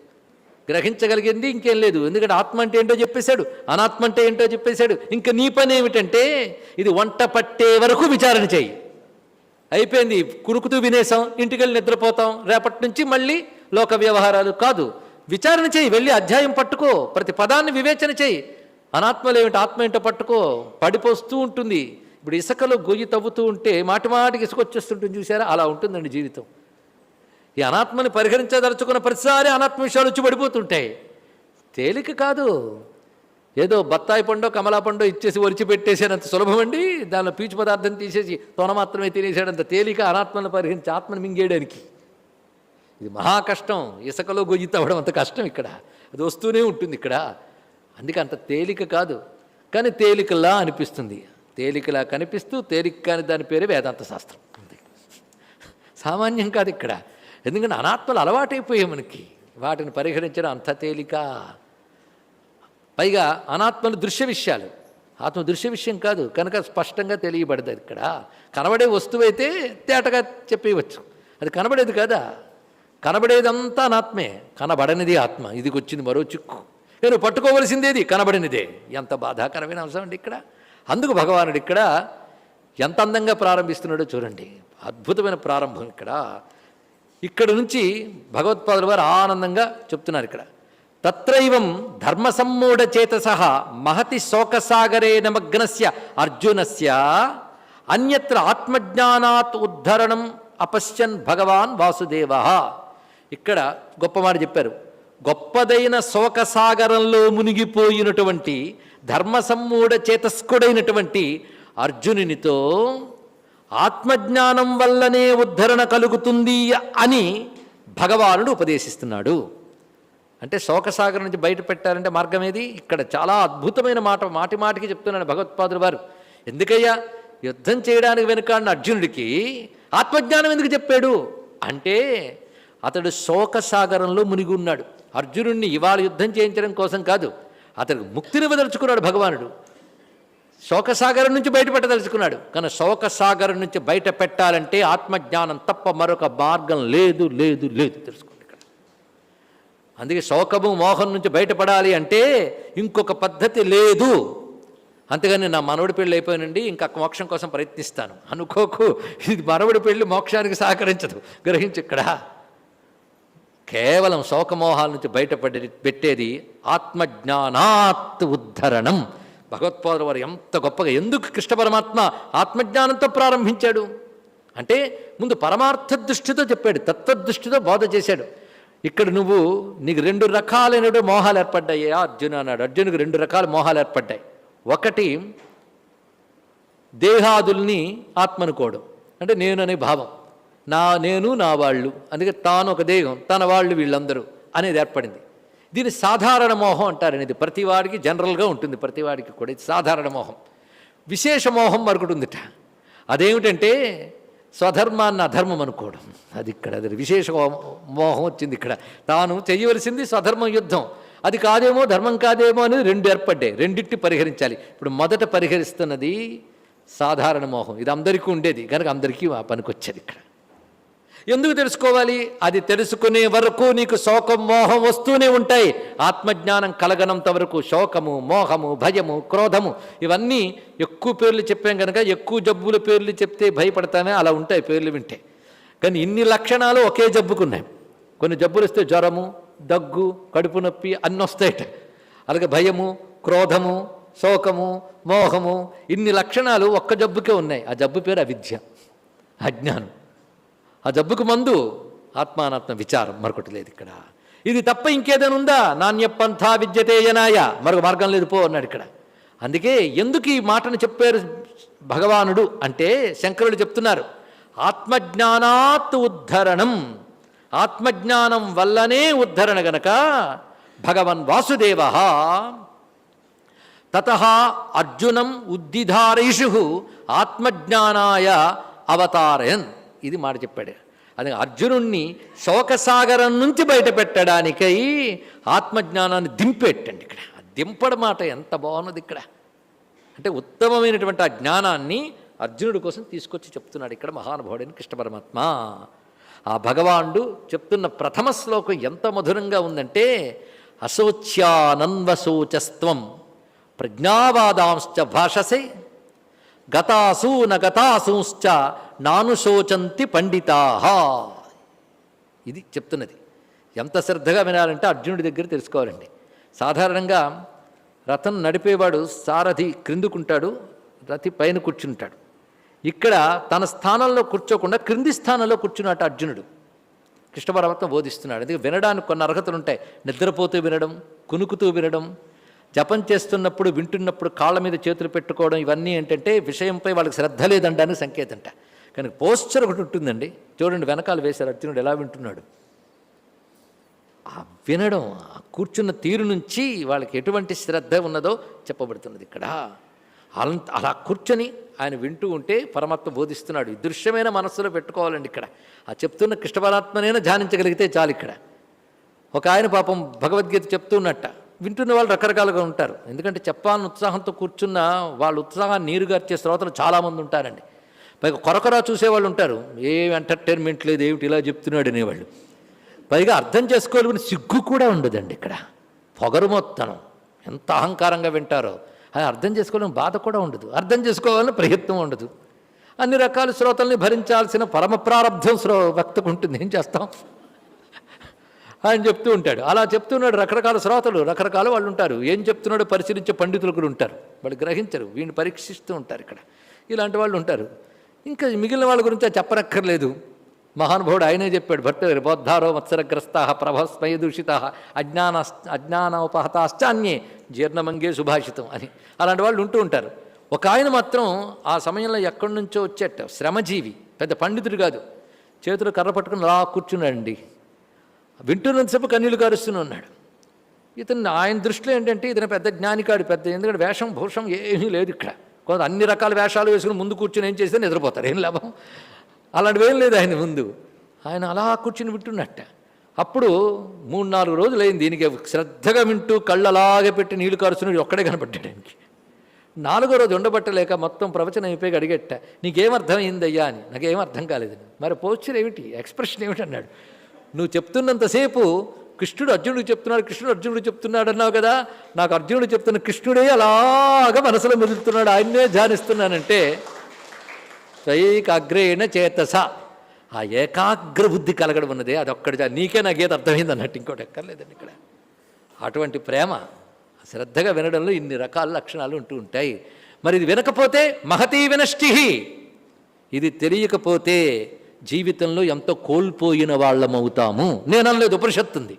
గ్రహించగలిగింది ఇంకేం లేదు. ఎందుకంటే ఆత్మ అంటే ఏంటో చెప్పేశాడు, అనాత్మ అంటే ఏంటో చెప్పేశాడు. ఇంకా నీ పని ఏమిటంటే ఇది వంట పట్టే వరకు విచారణ చేయి. అయిపోయింది, కురుకుతూ వినేసాం, ఇంటికెళ్ళి నిద్రపోతాం, రేపటి నుంచి మళ్ళీ లోక వ్యవహారాలు కాదు. విచారణ చేయి, వెళ్ళి అధ్యాయం పట్టుకో, ప్రతి పదాన్ని వివేచన చేయి. అనాత్మలు ఏమిటి, ఆత్మ ఏంటో పట్టుకో. పడిపోస్తూ ఉంటుంది. ఇప్పుడు ఇసుకలో గొయ్యి తవ్వుతూ ఉంటే మాటిమాటికి ఇసుక వచ్చేస్తుంటుంది, చూసారా? అలా ఉంటుందండి జీవితం. ఈ అనాత్మని పరిహరించదలుచుకున్న ప్రతిసారి అనాత్మ విషయాలు వచ్చి పడిపోతుంటాయి. తేలిక కాదు. ఏదో బత్తాయి పండో కమలా పండో ఇచ్చేసి ఒలిచి పెట్టేసేనంత సులభం అండి. దానిలో పీచు పదార్థం తీసేసి తొన మాత్రమే తినేసాడంత తేలిక అనాత్మను పరిహరించి ఆత్మను మింగేయడానికి. ఇది మహా కష్టం. ఇసుకలో గొయ్యి తవ్వడం అంత కష్టం. ఇక్కడ అది వస్తూనే ఉంటుంది ఇక్కడ. అందుకే అంత తేలిక కాదు, కానీ తేలికలా అనిపిస్తుంది. తేలికలా కనిపిస్తూ తేలిక కాని దాని పేరే వేదాంత శాస్త్రం. సామాన్యం కాదు ఇక్కడ. ఎందుకంటే అనాత్మలు అలవాటైపోయాయి మనకి, వాటిని పరిహరించడం అంత తేలిక. పైగా అనాత్మలు దృశ్య విషయాలు, ఆత్మ దృశ్య విషయం కాదు కనుక స్పష్టంగా తెలియబడదు. ఇక్కడ కనబడే వస్తువైతే తేటగా చెప్పేయవచ్చు, అది కనబడేది కదా. కనబడేదంతా అనాత్మే, కనబడనిది ఆత్మ. ఇదికి వచ్చింది మరో చిక్కు. నేను పట్టుకోవలసిందేది కనబడినదే. ఎంత బాధాకరమైన అంశం అండి ఇక్కడ. అందుకు భగవానుడు ఇక్కడ ఎంత అందంగా ప్రారంభిస్తున్నాడో చూడండి. అద్భుతమైన ప్రారంభం ఇక్కడ. ఇక్కడ నుంచి భగవత్పాదుల వారు ఆనందంగా చెప్తున్నారు ఇక్కడ. తత్రైవం ధర్మసమ్మూఢచేతసః మహతి శోకసాగరే నమగ్నస్య అర్జునస్య అన్యత్ర ఆత్మజ్ఞానాత్ ఉద్ధరణం అపశ్యన్ భగవాన్ వాసుదేవః. ఇక్కడ గొప్ప మాట చెప్పారు. గొప్పదైన శోకసాగరంలో మునిగిపోయినటువంటి ధర్మసమ్మూఢ చేతస్కుడైనటువంటి అర్జునునితో ఆత్మజ్ఞానం వల్లనే ఉద్ధరణ కలుగుతుంది అని భగవానుడు ఉపదేశిస్తున్నాడు. అంటే శోకసాగరం నుంచి బయట పెట్టారంటే మార్గం ఏది? ఇక్కడ చాలా అద్భుతమైన మాట మాటి మాటికి చెప్తున్నాడు భగవత్పాదులు వారు. ఎందుకయ్యా యుద్ధం చేయడానికి వెనుకాడిన అర్జునుడికి ఆత్మజ్ఞానం ఎందుకు చెప్పాడు అంటే, అతడు శోకసాగరంలో మునిగి ఉన్నాడు. అర్జునుడిని ఇవాళ యుద్ధం చేయించడం కోసం కాదు, అతడికి ముక్తినివ్వదలుచుకున్నాడు భగవానుడు. శోకసాగరం నుంచి బయట పెట్టదలుచుకున్నాడు. కానీ శోకసాగరం నుంచి బయట పెట్టాలంటే ఆత్మజ్ఞానం తప్ప మరొక మార్గం లేదు లేదు లేదు, తెలుసుకోండి ఇక్కడ. అందుకే శోకము మోహం నుంచి బయటపడాలి అంటే ఇంకొక పద్ధతి లేదు. అంతేగాని నా మనవడి పెళ్ళి అయిపోయానండి ఇంకా మోక్షం కోసం ప్రయత్నిస్తాను అనుకోకు. ఇది మనవడి పెళ్ళి మోక్షానికి సహకరించదు, గ్రహించు ఇక్కడ. కేవలం శోకమోహాల నుంచి పెట్టేది ఆత్మజ్ఞానాత్ ఉద్ధరణం. భగవత్పాదుల వారు ఎంత గొప్పగా, ఎందుకు కృష్ణ పరమాత్మ ఆత్మజ్ఞానంతో ప్రారంభించాడు అంటే, ముందు పరమార్థ దృష్టితో చెప్పాడు, తత్వదృష్టితో బోధ చేశాడు. ఇక్కడ నీకు 2 రకాలైన మోహాలు ఏర్పడ్డాయి అర్జున అన్నాడు. అర్జునుడికి 2 రకాల మోహాలు ఏర్పడ్డాయి. ఒకటి దేహాదుల్ని ఆత్మనుకోవడం, అంటే నేను అనే భావం, నేను నా వాళ్ళు, అందుకే తాను ఒక దేహం, తన వాళ్ళు వీళ్ళందరూ అనేది ఏర్పడింది. దీన్ని సాధారణ మోహం అంటారు. ఇది ప్రతివాడికి జనరల్గా ఉంటుంది, ప్రతివాడికి కూడా ఇది సాధారణ మోహం. విశేష మోహం మరొకటి ఉందిట. అదేమిటంటే స్వధర్మాన్ని అధర్మం అనుకోవడం. అది ఇక్కడ అది విశేష మోహం వచ్చింది. ఇక్కడ తాను చేయవలసింది స్వధర్మం యుద్ధం, అది కాదేమో ధర్మం కాదేమో అనేది 2 ఏర్పడ్డాయి. రెండింటిని పరిహరించాలి. ఇప్పుడు మొదట పరిహరిస్తున్నది సాధారణ మోహం. ఇది అందరికీ ఉండేది కనుక అందరికీ ఆ పనికొచ్చేది. ఇక్కడ ఎందుకు తెలుసుకోవాలి? అది తెలుసుకునే వరకు నీకు శోకం మోహం వస్తూనే ఉంటాయి. ఆత్మజ్ఞానం కలగనంత వరకు శోకము, మోహము, భయము, క్రోధము ఇవన్నీ ఎక్కువ పేర్లు చెప్పాం కనుక ఎక్కువ జబ్బుల పేర్లు చెప్తే భయపడతానే అలా ఉంటాయి పేర్లు వింటే. కానీ ఇన్ని లక్షణాలు ఒకే జబ్బుకున్నాయి. కొన్ని జబ్బులు వస్తే జ్వరము, దగ్గు, కడుపు నొప్పి అన్నీ వస్తాయట. అలాగే భయము, క్రోధము, శోకము, మోహము ఇన్ని లక్షణాలు ఒక్క జబ్బుకే ఉన్నాయి. ఆ జబ్బు పేరు అవిద్య, అజ్ఞానం. ఆ జబ్బుకు మందు ఆత్మానాత్మ విచారం, మరొకటి లేదు ఇక్కడ. ఇది తప్ప ఇంకేదైనా ఉందా? నాణ్యపంథా విద్యతే జనాయ, మరొక మార్గం లేదు పో అన్నాడు ఇక్కడ. అందుకే ఎందుకు ఈ మాటను చెప్పారు భగవానుడు అంటే, శంకరుడు చెప్తున్నారు ఆత్మజ్ఞానాత్ ఉద్ధరణం. ఆత్మజ్ఞానం వల్లనే ఉద్ధరణ గనక భగవన్ వాసుదేవ తతః అర్జునం ఉద్దిధారైషు ఆత్మజ్ఞానాయ అవతారయన్. ఇది మాట చెప్పాడు. అది అర్జునుణ్ణి శోకసాగరం నుంచి బయట పెట్టడానికై ఆత్మజ్ఞానాన్ని దింపెట్టండి. ఇక్కడ దింపడం మాట ఎంత బాగున్నది ఇక్కడ. అంటే ఉత్తమమైనటువంటి ఆ జ్ఞానాన్ని అర్జునుడి కోసం తీసుకొచ్చి చెప్తున్నాడు ఇక్కడ మహానుభావుడైన కృష్ణ పరమాత్మ. ఆ భగవానుడు చెప్తున్న ప్రథమ శ్లోకం ఎంత మధురంగా ఉందంటే, అశోచ్యానన్వశోచస్త్వం ప్రజ్ఞావాదాంశ్చ భాషసే గతాసూ నగతాసూశ్చ నానుశోచంతి పండితాః. ఇది చెప్తున్నది. ఎంత శ్రద్ధగా వినాలంటే అర్జునుడి దగ్గర తెలుసుకోవాలండి. సాధారణంగా రథం నడిపేవాడు సారథి క్రిందుకుంటాడు, రథి పైన కూర్చుంటాడు. ఇక్కడ తన స్థానంలో కూర్చోకుండా క్రింది స్థానంలో కూర్చున్నట్టు అర్జునుడు కృష్ణ పరమాత్మ బోధిస్తున్నాడు. అందుకే వినడానికి కొన్ని అర్హతలు ఉంటాయి. నిద్రపోతూ వినడం, కునుకుతూ వినడం, జపం చేస్తున్నప్పుడు వింటున్నప్పుడు కాళ్ళ మీద చేతులు పెట్టుకోవడం, ఇవన్నీ ఏంటంటే విషయంపై వాళ్ళకి శ్రద్ధ లేదంటానికి సంకేతంట. కానీ పోస్చర్ ఒకటి ఉంటుందండి. చూడండి వెనకాల వేశారు అర్జునుడు ఎలా వింటున్నాడు. ఆ వినడం, ఆ కూర్చున్న తీరు నుంచి వాళ్ళకి ఎటువంటి శ్రద్ధ ఉన్నదో చెప్పబడుతున్నది ఇక్కడ. అలా కూర్చొని ఆయన వింటూ ఉంటే పరమాత్మ బోధిస్తున్నాడు. ఈ దృశ్యమైన మనస్సులో పెట్టుకోవాలండి. ఇక్కడ ఆ చెప్తున్న కృష్ణ పరమాత్మనైనా ధ్యానించగలిగితే చాలు. ఇక్కడ ఒక ఆయన పాపం భగవద్గీత చెప్తున్నట్ట, వింటున్న వాళ్ళు రకరకాలుగా ఉంటారు. ఎందుకంటే చెప్పాలని ఉత్సాహంతో కూర్చున్న వాళ్ళు ఉత్సాహాన్ని నీరుగార్చే శ్రోతలు చాలామంది ఉంటారండి. పైగా కొరకొరా చూసేవాళ్ళు ఉంటారు, ఏం ఎంటర్టైన్మెంట్ లేదు, ఏమిటి ఇలా చెప్తున్నాడు అనేవాళ్ళు. పైగా అర్థం చేసుకోవాలని సిగ్గు కూడా ఉండదండి. ఇక్కడ పొగరుమొత్తనం, ఎంత అహంకారంగా వింటారో. అది అర్థం చేసుకోవాలని బాధ కూడా ఉండదు, అర్థం చేసుకోవాలని ప్రయత్నం ఉండదు. అన్ని రకాల శ్రోతల్ని భరించాల్సిన పరమ ప్రారంధం భక్తకు ఉంటుంది. ఏం చేస్తాం? ఆయన చెప్తూ ఉంటాడు, అలా చెప్తున్నాడు. రకరకాల శ్రోతలు, రకరకాల వాళ్ళు ఉంటారు. ఏం చెప్తున్నాడో పరిశీలించే పండితులు కూడా ఉంటారు. వాళ్ళు గ్రహించరు, వీడిని పరీక్షిస్తూ ఉంటారు. ఇక్కడ ఇలాంటి వాళ్ళు ఉంటారు. ఇంకా మిగిలిన వాళ్ళ గురించి చెప్పనక్కర్లేదు. మహానుభావుడు ఆయనే చెప్పాడు, భర్తగారు బోద్ధారో మత్సరగ్రస్తా ప్రభస్మయ దూషిత అజ్ఞానోపహతాశ్చాన్యే జీర్ణమంగే సుభాషితం అని. అలాంటి వాళ్ళు ఉంటూ ఉంటారు. ఒక ఆయన మాత్రం ఆ సమయంలో ఎక్కడి నుంచో వచ్చేట, శ్రమజీవి, పెద్ద పండితుడు కాదు, చేతులు కర్ర పట్టుకుని అలా కూర్చున్నాడండి. వింటున్నంతసేపు కన్నీళ్లు కారుస్తూనే ఉన్నాడు. ఇతను ఆయన దృష్టిలో ఏంటంటే ఇతను పెద్ద జ్ఞానికాడు, పెద్ద, ఎందుకంటే వేషం భూషం ఏమీ లేదు ఇక్కడ. కొంత అన్ని రకాల వేషాలు వేసుకుని ముందు కూర్చొని ఏం చేస్తే నిద్రపోతారు, ఏం లాభం, అలాంటివేం లేదు ఆయన ముందు. ఆయన అలా కూర్చుని వింటున్నట్ట. అప్పుడు 3-4 రోజులు అయింది దీనికి శ్రద్ధగా వింటూ కళ్ళు అలాగే పెట్టి నీళ్లు కారుస్తున్నాడు, ఒక్కడే కనపడ్డాడు ఆయనకి. 4వ రోజు ఉండబట్టలేక మొత్తం ప్రవచనం అయిపోయి అడిగట్ట, నీకేమర్థమైందయ్యా అని. నాకేం అర్థం కాలేదు. మరి పోస్చర్ ఏమిటి, ఎక్స్ప్రెషన్ ఏమిటి అన్నాడు. నువ్వు చెప్తున్నంతసేపు కృష్ణుడు అర్జునుడికి చెప్తున్నాడు, కృష్ణుడు అర్జునుడు చెప్తున్నాడు అన్నావు కదా, నాకు అర్జునుడు చెప్తున్న కృష్ణుడే అలాగా మనసులో మెదులుతున్నాడు, ఆయన్నే ధ్యానిస్తున్నానంటే స్వైకాగ్రేణ చేతస, ఆ ఏకాగ్ర బుద్ధి కలగడం ఉన్నదే అదొక్కడి నీకే నా గీత అర్థమైంది అన్నట్టు, ఇంకోటి ఎక్కర్లేదండి ఇక్కడ. అటువంటి ప్రేమ శ్రద్ధగా వినడంలో ఇన్ని రకాల లక్షణాలు ఉంటూ ఉంటాయి. మరి ఇది వినకపోతే మహతీ వినష్టి, ఇది తెలియకపోతే జీవితంలో ఎంతో కోల్పోయిన వాళ్ళమవుతాము. నేను అనలేదు, ఉపనిషత్తుంది.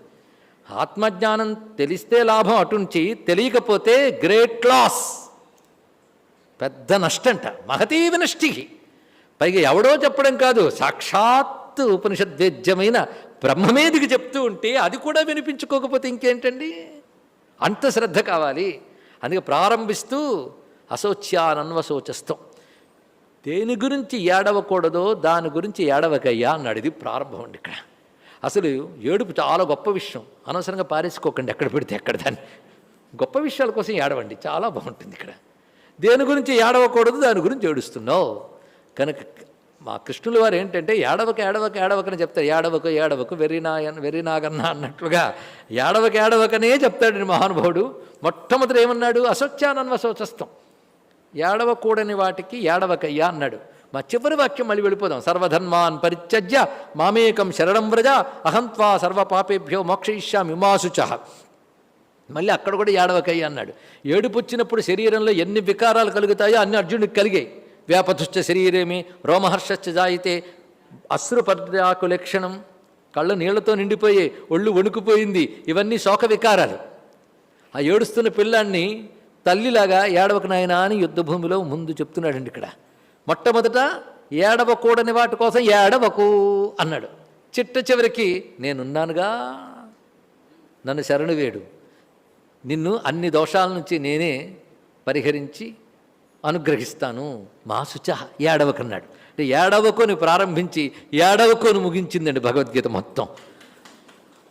ఆత్మజ్ఞానం తెలిస్తే లాభం అటుంచి, తెలియకపోతే గ్రేట్ లాస్, పెద్ద నష్టంట. మహతీ వినష్టి, పైగా ఎవడో చెప్పడం కాదు, సాక్షాత్ ఉపనిషద్వేద్యమైన బ్రహ్మమేదికి చెప్తూ ఉంటే అది కూడా వినిపించుకోకపోతే ఇంకేంటండి, అంత శ్రద్ధ కావాలి. అందుకే ప్రారంభిస్తూ అశోచ్యానన్వశోచస్తం, దేని గురించి ఏడవకూడదో దాని గురించి ఏడవకయ్యా అన్నాడు. ఇది ప్రారంభం అండి ఇక్కడ. అసలు ఏడుపు చాలా గొప్ప విషయం, అనవసరంగా పారేసుకోకండి ఎక్కడ పెడితే ఎక్కడ. దాన్ని గొప్ప విషయాల కోసం ఏడవండి, చాలా బాగుంటుంది ఇక్కడ. దేని గురించి ఏడవకూడదు దాని గురించి ఏడుస్తున్నావు కనుక మా కృష్ణుల వారు ఏంటంటే ఏడవకని చెప్తారు. ఏడవకు వెర్రినాగన్న అన్నట్లుగా ఏడవకనే చెప్తాడు మహానుభావుడు. మొట్టమొదటి ఏమన్నాడు, అశోచ్యానన్వశోచస్తం, ఏడవకూడని వాటికి ఏడవకయ్యా అన్నాడు. మా చివరి వాక్యం మళ్ళీ వెళ్ళిపోదాం. సర్వధర్మాన్ పరిత్యజ్య మామేకం శరణం వ్రజ అహంత్వా సర్వపాపేభ్యో మోక్షయిష్యామి మాశుచ. మళ్ళీ అక్కడ కూడా ఏడవకయ్యా అన్నాడు. ఏడుపు వచ్చినప్పుడు శరీరంలో ఎన్ని వికారాలు కలుగుతాయో అన్ని అర్జునుడికి కలిగాయి. వ్యాపతుశ్చ శరీరేమి రోమహర్షశ్చ జాయితే, అశ్రుపర్యాకు లక్షణం, కళ్ళు నీళ్లతో నిండిపోయి ఒళ్ళు వణుకుపోయింది, ఇవన్నీ శోక వికారాలు. ఆ ఏడుస్తున్న పిల్లాన్ని తల్లిలాగా ఏడవకు నాయనా అని యుద్ధభూమిలో ముందు చెప్తున్నాడండి ఇక్కడ. మొట్టమొదట ఏడవకూడని వాటి కోసం ఏడవకు అన్నాడు. చివరికి నేనున్నానుగా, నన్ను శరణు వేడు, నిన్ను అన్ని దోషాల నుంచి నేనే పరిహరించి అనుగ్రహిస్తాను, మా శుచ ఏడవకన్నాడు. అంటే ఏడవకోని ప్రారంభించి ఏడవకోని ముగించిందండి భగవద్గీత మొత్తం.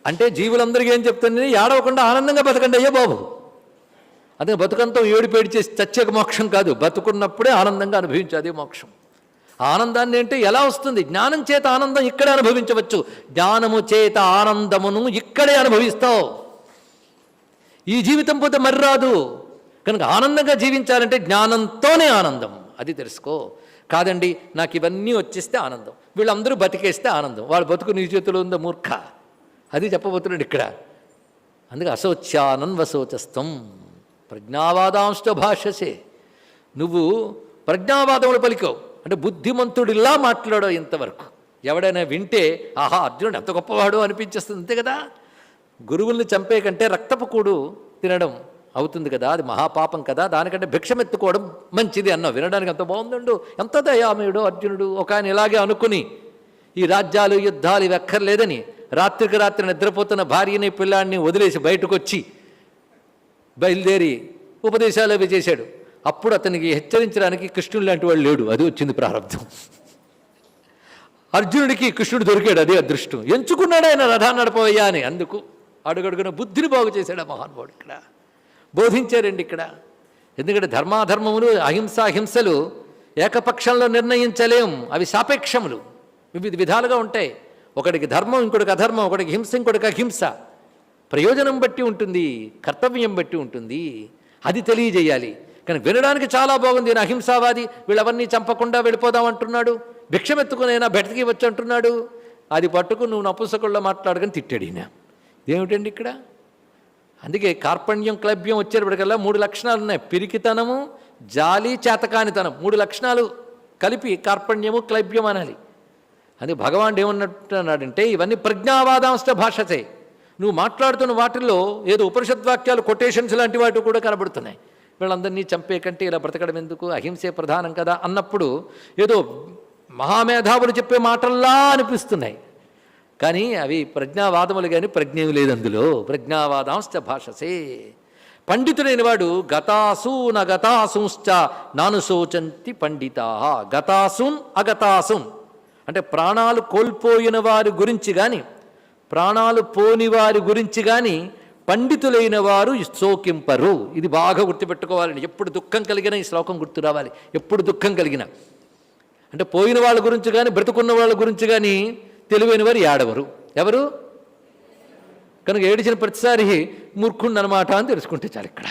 అంటే జీవులందరికీ ఏం చెప్తుంది, ఏడవకుండా ఆనందంగా బతకండి అయ్యో బాబు. అదే బతుకంతో ఏడుపేడి చేసి చచ్చేక మోక్షం కాదు, బతుకున్నప్పుడే ఆనందంగా అనుభవించు, అదే మోక్షం. ఆనందాన్ని అంటే ఎలా వస్తుంది, జ్ఞానం చేత ఆనందం ఇక్కడే అనుభవించవచ్చు. జ్ఞానము చేత ఆనందమును ఇక్కడే అనుభవిస్తావు, ఈ జీవితం పోతే మరి రాదు. కనుక ఆనందంగా జీవించాలంటే జ్ఞానంతోనే ఆనందం, అది తెలుసుకో. కాదండి నాకు ఇవన్నీ వచ్చేస్తే ఆనందం, వీళ్ళందరూ బతికేస్తే ఆనందం, వాళ్ళ బతుకు నీ చేతిలో ఉందో మూర్ఖ, అది చెప్పబోతున్నాడు ఇక్కడ. అందుకే అశోచ్యానన్వశోచస్తం ప్రజ్ఞావాదాంశ భాషసే. నువ్వు ప్రజ్ఞావాదములు పలికావు అంటే బుద్ధిమంతుడిలా మాట్లాడో ఇంతవరకు. ఎవడైనా వింటే ఆహా అర్జునుడు ఎంత గొప్పవాడు అనిపించేస్తుంది, అంతే కదా. గురువుల్ని చంపే కంటే రక్తపు కూడు తినడం అవుతుంది కదా, అది మహాపాపం కదా, దానికంటే భిక్షమెత్తుకోవడం మంచిది అన్నావు. వినడానికి ఎంత బాగుందండు, ఎంత దయామయుడు అర్జునుడు. ఒక ఆయన ఇలాగే అనుకుని ఈ రాజ్యాలు యుద్ధాలు ఇవి ఎక్కర్లేదని రాత్రికి రాత్రి నిద్రపోతున్న భార్యని పిల్లాడిని వదిలేసి బయటకు వచ్చి బయలుదేరి ఉపదేశాలు అవి చేశాడు. అప్పుడు అతనికి హెచ్చరించడానికి కృష్ణుడు లాంటి వాడు లేడు, అది వచ్చింది ప్రారంభం. అర్జునుడికి కృష్ణుడు దొరికాడు, అదే అదృష్టం. ఎంచుకున్నాడు ఆయన రథాన్ని నడపవయ్యా అని. అందుకు అడుగడుగున బుద్ధిని బాగు చేశాడు ఆ మహానుభావుడు. ఇక్కడ బోధించారండి ఇక్కడ. ఎందుకంటే ధర్మాధర్మములు అహింసాహింసలు ఏకపక్షంలో నిర్ణయించలేం, అవి సాపేక్షములు, వివిధ విధాలుగా ఉంటాయి. ఒకడికి ధర్మం, ఇంకొకటికి అధర్మం, ఒకటికి హింస, ఇంకొకటికి అహింస. ప్రయోజనం బట్టి ఉంటుంది, కర్తవ్యం బట్టి ఉంటుంది, అది తెలియజేయాలి. కానీ వినడానికి చాలా బాగుంది, నేను అహింసావాది, వీళ్ళవన్నీ చంపకుండా వెళ్ళిపోదాం అంటున్నాడు, భిక్షమెత్తుకునైనా బెటకి వచ్చి అంటున్నాడు. అది పట్టుకు నువ్వు నపుంసకుల్లో మాట్లాడకని తిట్టాడు ఈయన. ఏమిటండి ఇక్కడ? అందుకే కార్పణ్యం క్లైబ్యం వచ్చేటప్పటికల్లా 3 లక్షణాలు ఉన్నాయి. పిరికితనము, జాలి, చేతకానితనం, 3 లక్షణాలు కలిపి కార్పణ్యము క్లైబ్యం అనాలి. అది భగవానుడు ఏమన్నట్టున్నాడంటే ఇవన్నీ ప్రజ్ఞావాదాంశ భాషతే. నువ్వు మాట్లాడుతున్న వాటిల్లో ఏదో ఉపనిషద్వాక్యాలు కొటేషన్స్ లాంటి వాటి కూడా కనబడుతున్నాయి. వీళ్ళందరినీ చంపే కంటే ఇలా బ్రతకడం ఎందుకు, అహింసే ప్రధానం కదా అన్నప్పుడు ఏదో మహామేధావులు చెప్పే మాటల్లా అనిపిస్తున్నాయి. కానీ అవి ప్రజ్ఞావాదములు కానీ ప్రజ్ఞేమి లేదు అందులో. ప్రజ్ఞావాదాంశ్చ భాషసే. పండితుడైన వాడు గతాసూన్ అగతాసూంశ్చ నాను శోచంతి పండితా. గతాసూన్ అగతాసూన్ అంటే ప్రాణాలు కోల్పోయిన వారి గురించి కానీ ప్రాణాలు పోని వారి గురించి కానీ పండితులైన వారు శోకింపరు. ఇది బాగా గుర్తుపెట్టుకోవాలండి. ఎప్పుడు దుఃఖం కలిగినా ఈ శ్లోకం గుర్తు రావాలి. ఎప్పుడు దుఃఖం కలిగినా అంటే పోయిన వాళ్ళ గురించి కానీ బ్రతుకున్న వాళ్ళ గురించి కానీ తెలివైన వారు ఏడవరు. ఎవరు? కనుక ఏడిచిన ప్రతిసారి మూర్ఖుండు అనమాట అని తెలుసుకుంటే చాలు ఇక్కడ.